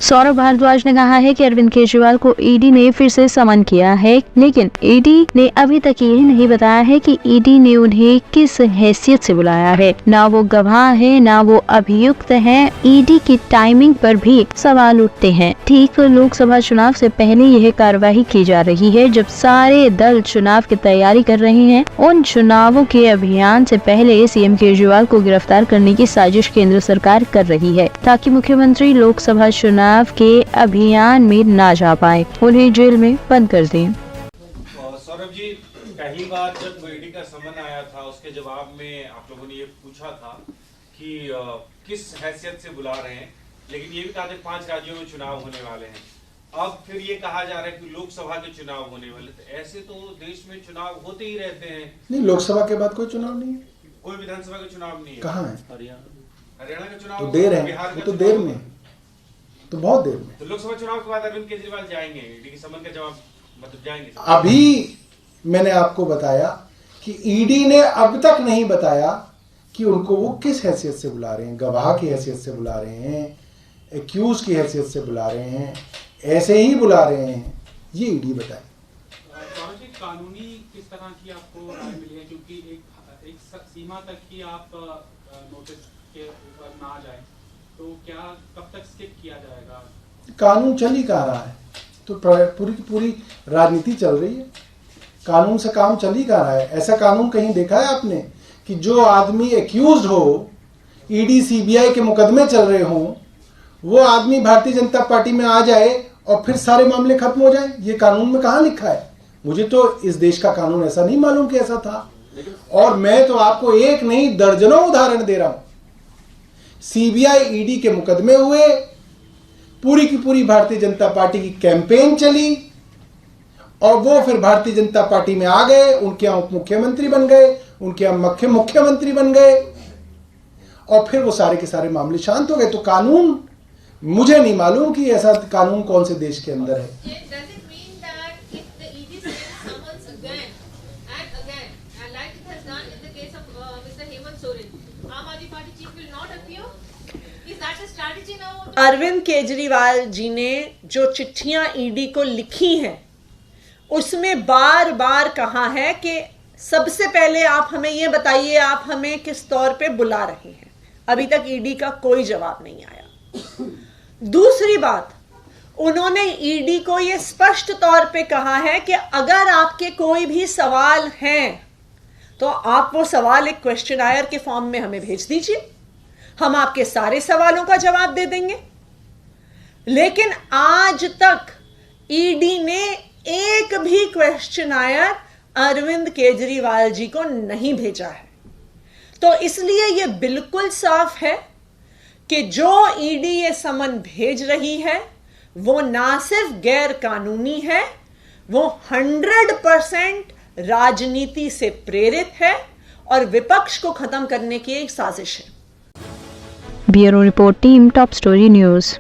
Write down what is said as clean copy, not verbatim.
सौरभ भारद्वाज ने कहा है कि अरविंद केजरीवाल को ईडी ने फिर से समन किया है, लेकिन ईडी ने अभी तक ये नहीं बताया है कि ईडी ने उन्हें किस हैसियत से बुलाया है। ना वो गवाह है, ना वो अभियुक्त है। ईडी की टाइमिंग पर भी सवाल उठते हैं। ठीक लोकसभा चुनाव से पहले यह कार्यवाही की जा रही है, जब सारे दल चुनाव की तैयारी कर रहे हैं। उन चुनावों के अभियान से पहले सीएम केजरीवाल को गिरफ्तार करने की साजिश केंद्र सरकार कर रही है, ताकि मुख्यमंत्री लोकसभा चुनाव के अभियान में ना जा पाए, उन्हें जेल में बंद कर दें। सौरभ जी, पहली बार जब ईडी का समन आया था, उसके जवाब में आप लोगों ने ये पूछा था कि किस हैसियत से बुला रहे हैं, लेकिन ये भी कहा था 5 राज्यों में चुनाव होने वाले हैं। अब फिर ये कहा जा रहा है कि लोकसभा के चुनाव होने वाले, तो ऐसे तो देश में चुनाव होते ही रहते हैं। नहीं, लोकसभा के बाद कोई चुनाव नहीं है, कोई विधानसभा का चुनाव नहीं है। कहाँ है? हरियाणा का चुनाव तो देर है, वो तो देर में, तो बहुत देर में। तो लोकसभा चुनाव के बाद अरविंद केजरीवाल जाएंगे, ईडी के समन का जवाब मतलब जाएंगे। अभी मैंने आपको बताया कि ईडी ने अब तक नहीं बताया कि उनको वो किस हैसियत से बुला रहे हैं, गवाह की हैसियत से बुला रहे हैं, एक्यूज की हैसियत से बुला रहे हैं, ऐसे ही बुला रहे हैं, ये ईडी बताए। कानूनी किस तरह की आपको राय मिली है, क्योंकि एक सीमा तक ही आप नोटिस के ऊपर ना जाए, तो क्या कब तक स्किप किया जाएगा? कानून चल ही कहाँ रहा है, तो पूरी की पूरी राजनीति चल रही है, कानून से काम चल ही कहाँ रहा है। ऐसा कानून कहीं देखा है आपने कि जो आदमी एक्यूज्ड हो, ईडी सीबीआई के मुकदमे चल रहे हों, वो आदमी भारतीय जनता पार्टी में आ जाए और फिर सारे मामले खत्म हो जाए? ये कानून में कहाँ लिखा है? मुझे तो इस देश का कानून ऐसा नहीं मालूम कि ऐसा था। और मैं तो आपको एक नहीं दर्जनों उदाहरण दे रहा हूं। सीबीआई ईडी के मुकदमे हुए, पूरी की पूरी भारतीय जनता पार्टी की कैंपेन चली, और वो फिर भारतीय जनता पार्टी में आ गए, उनके यहाँ उप मुख्यमंत्री बन गए, उनके यहाँ मुख्यमंत्री बन गए, और फिर वो सारे के सारे मामले शांत हो गए। तो कानून, मुझे नहीं मालूम कि ऐसा कानून कौन से देश के अंदर है। अरविंद केजरीवाल जी ने जो चिट्ठियां ईडी को लिखी हैं, उसमें बार बार कहा है कि सबसे पहले आप हमें यह बताइए आप हमें किस तौर पे बुला रहे हैं। अभी तक ईडी का कोई जवाब नहीं आया। दूसरी बात, उन्होंने ईडी को यह स्पष्ट तौर पे कहा है कि अगर आपके कोई भी सवाल हैं तो आप वो सवाल एक क्वेश्चनायर के फॉर्म में हमें भेज दीजिए, हम आपके सारे सवालों का जवाब दे देंगे। लेकिन आज तक ईडी ने एक भी क्वेश्चनायर अरविंद केजरीवाल जी को नहीं भेजा है। तो इसलिए यह बिल्कुल साफ है कि जो ईडी ये समन भेज रही है वो ना सिर्फ गैर कानूनी है, वो 100% राजनीति से प्रेरित है और विपक्ष को खत्म करने की एक साजिश है। Bureau report, team top story news.